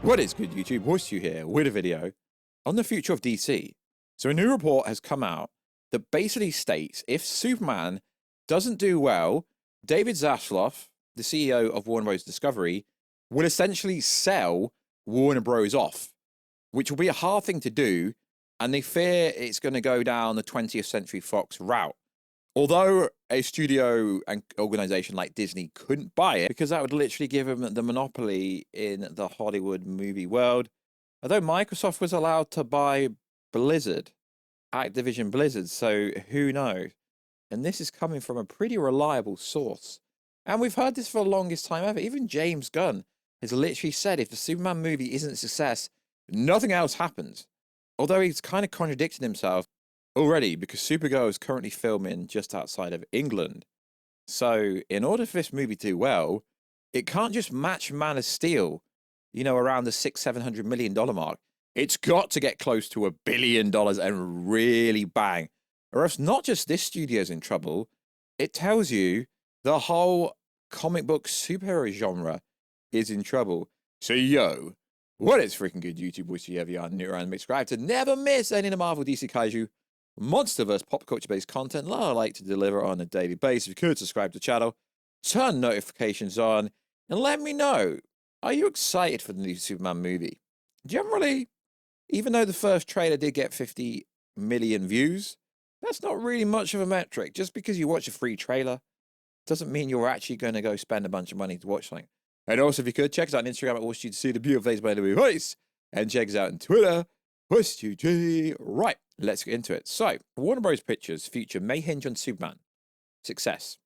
What is good, YouTube? Warstu here with a video on the future of DC. So a new report has come out that basically states if Superman doesn't do well, David Zaslav, the CEO of Warner Bros. Discovery, will essentially sell Warner Bros. Off, which will be a hard thing to do, and they fear it's going to go down the 20th Century Fox route. Although a studio and organization like Disney couldn't buy it, because that would literally give them the monopoly in the Hollywood movie world. Although Microsoft was allowed to buy Blizzard, Activision Blizzard, so who knows? And this is coming from a pretty reliable source. And we've heard this for the longest time ever. Even James Gunn has literally said if the Superman movie isn't a success, nothing else happens. Although he's kind of contradicting himself already, because Supergirl is currently filming just outside of England. So in order for this movie to do well, it can't just match Man of Steel, you know, around the $600-700 million mark. It's got to get close to $1 billion and really bang. Or else not just this studio's in trouble, it tells you the whole comic book superhero genre is in trouble. So yo, what is freaking good, YouTube? Wish you ever are new and subscribe to never miss any of the Marvel, DC, Kaiju, Monsterverse, pop culture based content that I like to deliver on a daily basis. If you could subscribe to the channel, turn notifications on, and let me know, are you excited for the new Superman movie? Generally, even though the first trailer did get 50 million views, that's not really much of a metric. Just because you watch a free trailer doesn't mean you're actually going to go spend a bunch of money to watch something. And also, if you could, check us out on Instagram at Warstu to see the beautiful face by the voice, and check us out on Twitter, WarstuG. Right, let's get into it. So, Warner Bros. Pictures' future may hinge on Superman. Success.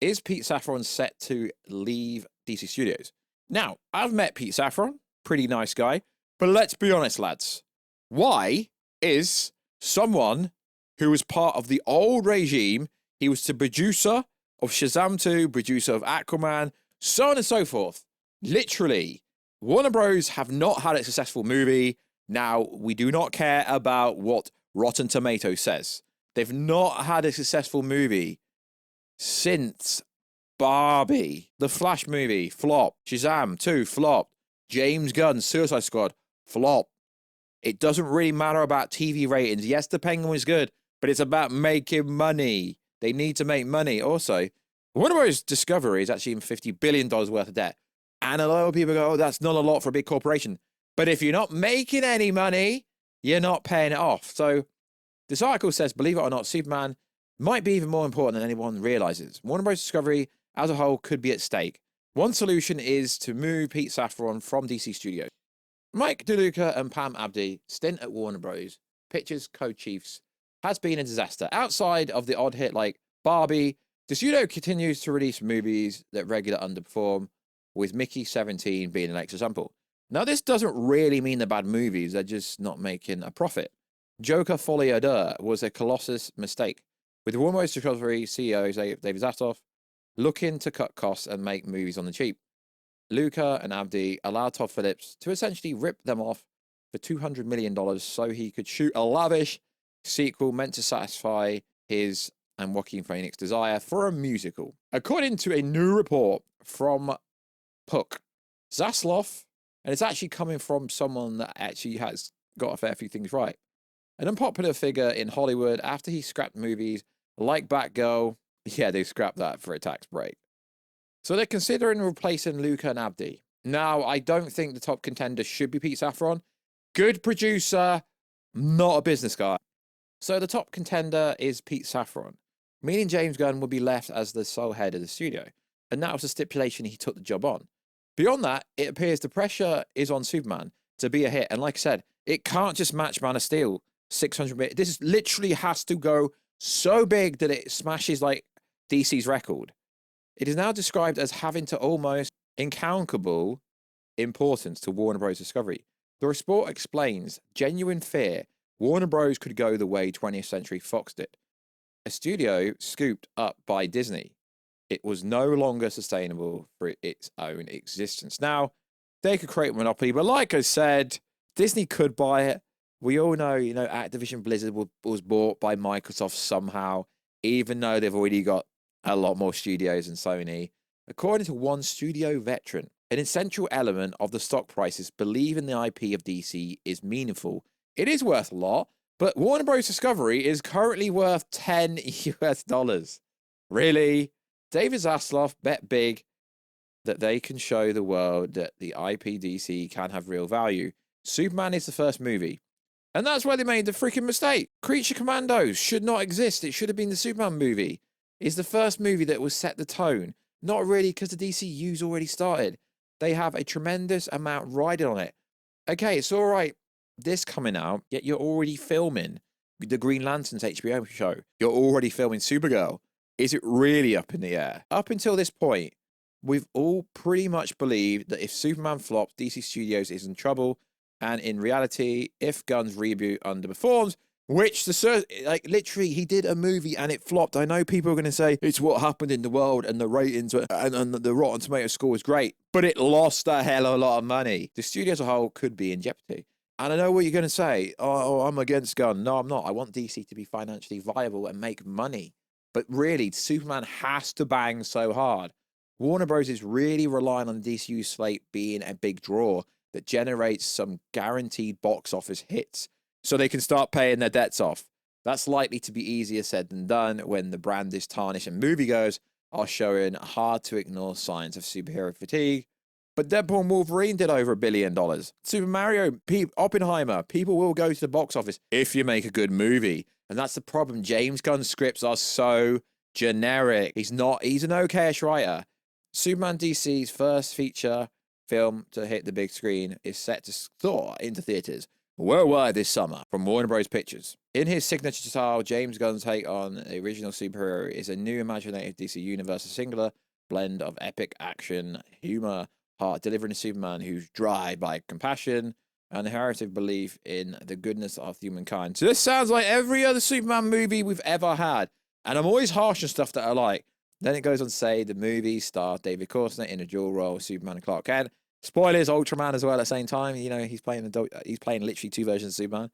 Is Pete Safran set to leave DC Studios? Now, I've met Pete Safran, pretty nice guy, but let's be honest, lads. Why is someone who was part of the old regime, he was the producer of Shazam 2, producer of Aquaman, so on and so forth. Literally, Warner Bros. Have not had a successful movie. Now, we do not care about what Rotten Tomatoes says. They've not had a successful movie since Barbie. The Flash movie, flop. Shazam 2, flop. James Gunn, Suicide Squad, flop. It doesn't really matter about TV ratings. Yes, The Penguin was good, but it's about making money. They need to make money. Also, Warner Bros. Discovery is actually in $50 billion worth of debt. And a lot of people go, oh, that's not a lot for a big corporation. But if you're not making any money, you're not paying it off. So this article says, believe it or not, Superman might be even more important than anyone realizes. Warner Bros. Discovery as a whole could be at stake. One solution is to move Pete Safran from DC Studios. Mike DeLuca and Pam Abdi stint at Warner Bros. Pictures co-chiefs has been a disaster. Outside of the odd hit like Barbie, the studio continues to release movies that regularly underperform, with Mickey 17 being an example. Now, this doesn't really mean they're bad movies, they're just not making a profit. Joker Folie à Deux was a colossal mistake, with the Warner Bros. Discovery CEO David Zaslav looking to cut costs and make movies on the cheap. Luca and Abdi allowed Todd Phillips to essentially rip them off for $200 million so he could shoot a lavish sequel meant to satisfy his and Joaquin Phoenix's desire for a musical. According to a new report from Puck, Zaslav, and it's actually coming from someone that actually has got a fair few things right, an unpopular figure in Hollywood after he scrapped movies like Batgirl. Yeah, they scrapped that for a tax break. So they're considering replacing Luca and Abdi. Now, I don't think the top contender should be Pete Safran. Good producer, not a business guy. So the top contender is Pete Safran, meaning James Gunn would be left as the sole head of the studio. And that was the stipulation he took the job on. Beyond that, it appears the pressure is on Superman to be a hit. And like I said, it can't just match Man of Steel, 600 million. This literally has to go so big that it smashes like DC's record. It is now described as having to almost incalculable importance to Warner Bros. Discovery. The report explains genuine fear Warner Bros. Could go the way 20th Century Fox did. A studio scooped up by Disney. It was no longer sustainable for its own existence. Now, they could create a monopoly, but like I said, Disney could buy it. We all know, Activision Blizzard was bought by Microsoft somehow, even though they've already got a lot more studios than Sony. According to one studio veteran, an essential element of the stock prices believe in the IP of DC is meaningful. It is worth a lot, but Warner Bros. Discovery is currently worth $10 US. Really? David Zaslav bet big that they can show the world that the IP DC can have real value. Superman is the first movie. And that's where they made the freaking mistake. Creature Commandos should not exist. It should have been the Superman movie. It's the first movie that will set the tone. Not really, because the DCU's already started. They have a tremendous amount riding on it. Okay, it's all right, this coming out, yet you're already filming the Green Lantern's HBO show. You're already filming Supergirl. Is it really up in the air? Up until this point, we've all pretty much believed that if Superman flops, DC Studios is in trouble. And in reality, if Gunn's reboot underperforms, which literally he did a movie and it flopped. I know people are going to say it's what happened in the world and the ratings and the Rotten Tomatoes score was great, but it lost a hell of a lot of money. The studio as a whole could be in jeopardy. And I know what you're going to say. Oh, I'm against Gunn. No, I'm not. I want DC to be financially viable and make money. But really, Superman has to bang so hard. Warner Bros. Is really relying on the DCU slate being a big draw that generates some guaranteed box office hits so they can start paying their debts off. That's likely to be easier said than done when the brand is tarnished and moviegoers are showing hard to ignore signs of superhero fatigue. But Deadpool and Wolverine did over $1 billion. Super Mario, Oppenheimer, people will go to the box office if you make a good movie. And that's the problem. James Gunn's scripts are so generic. He's an okay-ish writer. Superman DC's first feature film to hit the big screen is set to soar into theaters worldwide this summer from Warner Bros. Pictures. In his signature style, James Gunn's take on the original superhero is a new imaginative DC universe, a singular blend of epic action, humor, heart, delivering a Superman who's driven by compassion and inherited belief in the goodness of humankind. So this sounds like every other Superman movie we've ever had. And I'm always harsh on stuff that I like. Then it goes on to say the movie stars David Korsner in a dual role, Superman and Clark Kent. Spoilers, Ultraman as well at the same time. You know, he's playing literally two versions of Superman.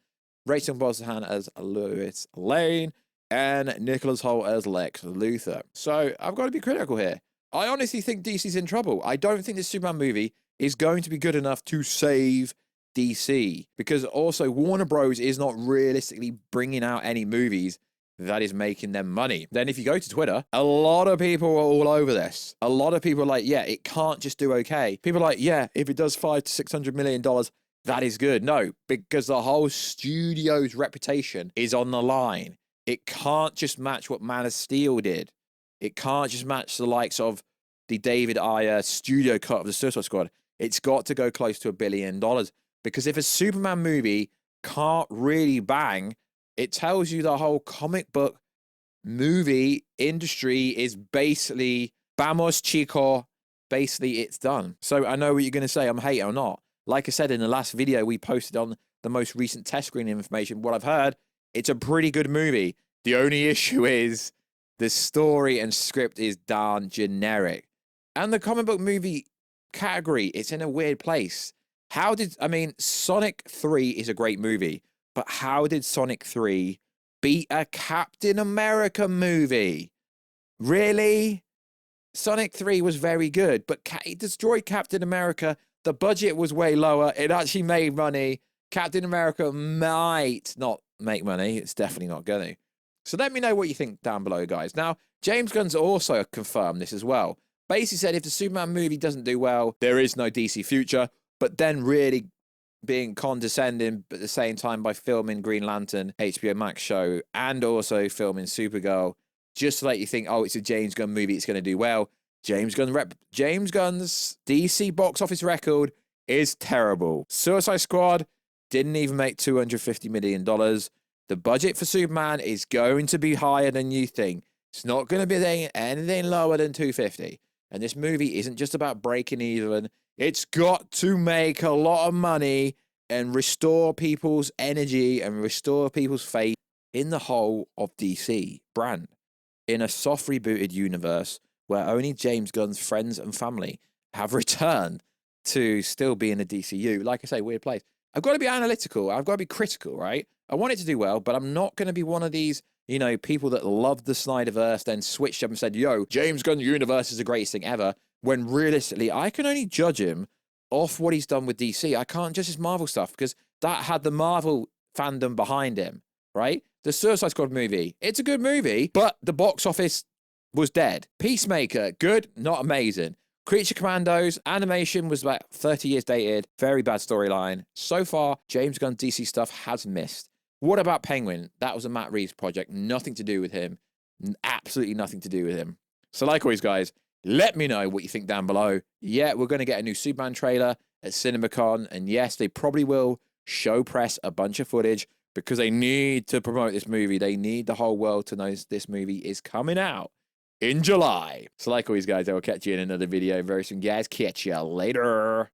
Rachel Brosnahan as Lois Lane and Nicholas Hoult as Lex Luthor. So I've got to be critical here. I honestly think DC's in trouble. I don't think this Superman movie is going to be good enough to save DC, because also Warner Bros. Is not realistically bringing out any movies that is making them money. Then if you go to Twitter, a lot of people are all over this. A lot of people are like, yeah, it can't just do okay. People are like, yeah, if it does $500 to $600 million, that is good. No, because the whole studio's reputation is on the line. It can't just match what Man of Steel did. It can't just match the likes of the David Ayer studio cut of the Suicide Squad. It's got to go close to $1 billion. Because if a Superman movie can't really bang, it tells you the whole comic book movie industry is basically, vamos chico, basically it's done. So I know what you're going to say, I'm hating or not. Like I said in the last video we posted on the most recent test screening information, what I've heard, it's a pretty good movie. The only issue is the story and script is darn generic. And the comic book movie category, it's in a weird place. Sonic 3 is a great movie. But how did Sonic 3 beat a Captain America movie? Really? Sonic 3 was very good, but it destroyed Captain America. The budget was way lower. It actually made money. Captain America might not make money. It's definitely not going to. So let me know what you think down below, guys. Now, James Gunn's also confirmed this as well. Basically said if the Superman movie doesn't do well, there is no DC future, but then really being condescending but at the same time by filming Green Lantern HBO Max show and also filming Supergirl, just to let you think, oh, it's a James Gunn movie, it's going to do well. James Gunn's DC box office record is terrible. Suicide Squad didn't even make $250 million. The budget for Superman is going to be higher than you think. It's not going to be anything lower than $250. And this movie isn't just about breaking even. It's got to make a lot of money and restore people's energy and restore people's faith in the whole of DC brand. In a soft rebooted universe where only James Gunn's friends and family have returned to still be in the DCU. Like I say, weird place. I've got to be analytical. I've got to be critical, right? I want it to do well, but I'm not going to be one of these, you know, people that love the Snyderverse, then switched up and said, yo, James Gunn's universe is the greatest thing ever. when realistically, I can only judge him off what he's done with DC. I can't judge his Marvel stuff because that had the Marvel fandom behind him, right? The Suicide Squad movie, it's a good movie, but the box office was dead. Peacemaker, good, not amazing. Creature Commandos, animation was about 30 years dated. Very bad storyline. So far, James Gunn DC stuff has missed. What about Penguin? That was a Matt Reeves project. Nothing to do with him. Absolutely nothing to do with him. So like always, guys, let me know what you think down below. Yeah, we're going to get a new Superman trailer at CinemaCon. And yes, they probably will show press a bunch of footage because they need to promote this movie. They need the whole world to know this movie is coming out in July. So like always, guys, I will catch you in another video very soon. Guys, catch you later.